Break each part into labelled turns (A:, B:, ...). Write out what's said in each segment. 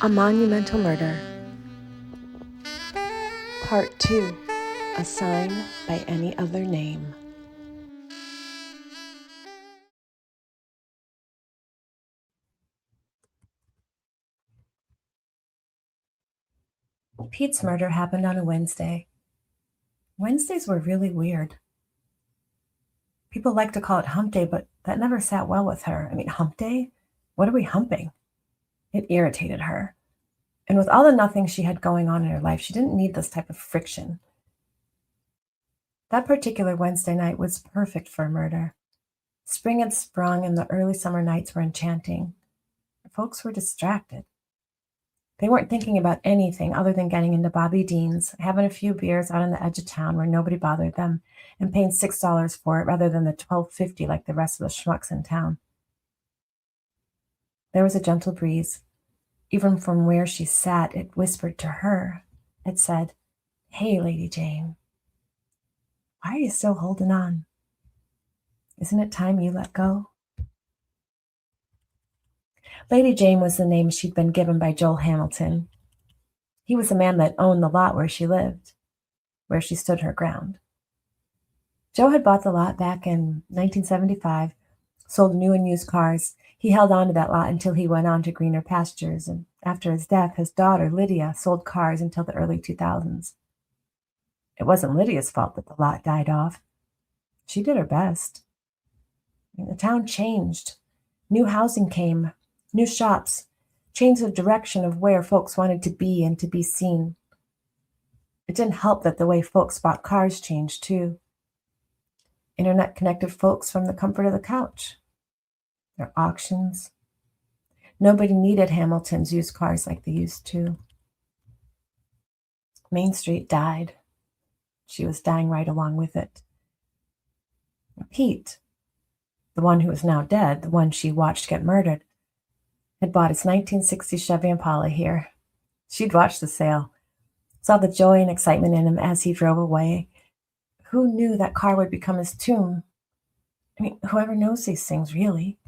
A: A Monumental Murder. Part 2. A Sign by Any Other Name. Pete's murder happened on a Wednesday. Wednesdays were really weird. People like to call it hump day, but that never sat well with her. Hump day? What are we humping? It irritated her. And with all the nothing she had going on in her life, she didn't need this type of friction. That particular Wednesday night was perfect for a murder. Spring had sprung and the early summer nights were enchanting. Folks were distracted. They weren't thinking about anything other than getting into Bobby Dean's, having a few beers out on the edge of town where nobody bothered them, and paying $6 for it rather than the $12.50 like the rest of the schmucks in town. There was a gentle breeze. Even from where she sat, it whispered to her. It said, "Hey, Lady Jane, why are you still holding on? Isn't it time you let go?" Lady Jane was the name she'd been given by Joel Hamilton. He was the man that owned the lot where she lived, where she stood her ground. Joe had bought the lot back in 1975, sold new and used cars. He held on to that lot until he went on to greener pastures, and after his death, his daughter, Lydia, sold cars until the early 2000s. It wasn't Lydia's fault that the lot died off. She did her best. The town changed. New housing came, new shops, changed the direction of where folks wanted to be and to be seen. It didn't help that the way folks bought cars changed, too. Internet connected folks from the comfort of the couch. Their auctions. Nobody needed Hamilton's used cars like they used to. Main Street died. She was dying right along with it. Pete, the one who was now dead, the one she watched get murdered, had bought his 1960 Chevy Impala here. She'd watched the sale, saw the joy and excitement in him as he drove away. Who knew that car would become his tomb? Whoever knows these things, really.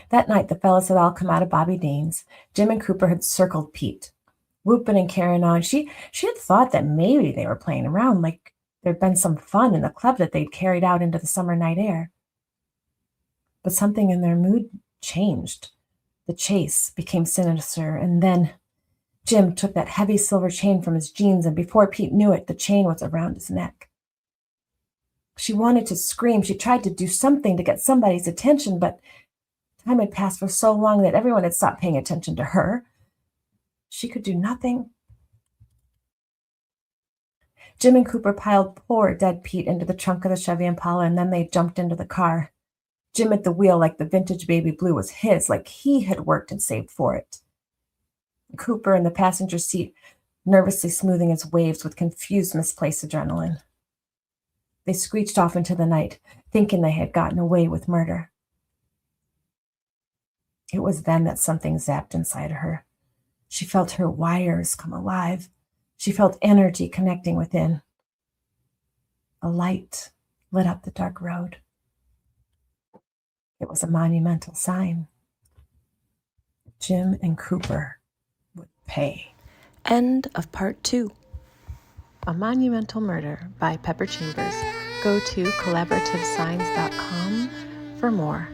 A: That night, the fellas had all come out of Bobby Dean's. Jim and Cooper had circled Pete, whooping and carrying on. She had thought that maybe they were playing around, like there'd been some fun in the club that they'd carried out into the summer night air. But something in their mood changed. The chase became sinister, and then Jim took that heavy silver chain from his jeans, and before Pete knew it, the chain was around his neck. She wanted to scream. She tried to do something to get somebody's attention, but time had passed for so long that everyone had stopped paying attention to her. She could do nothing. Jim and Cooper piled poor dead Pete into the trunk of the Chevy Impala, and then they jumped into the car. Jim at the wheel like the vintage baby blue was his, like he had worked and saved for it. Cooper in the passenger seat, nervously smoothing his waves with confused, misplaced adrenaline. They screeched off into the night, thinking they had gotten away with murder. It was then that something zapped inside her. She felt her wires come alive. She felt energy connecting within. A light lit up the dark road. It was a monumental sign. Jim and Cooper would pay. End of part 2. A Monumental Murder by Peppur Chambers. Go to collaborativesigns.com for more.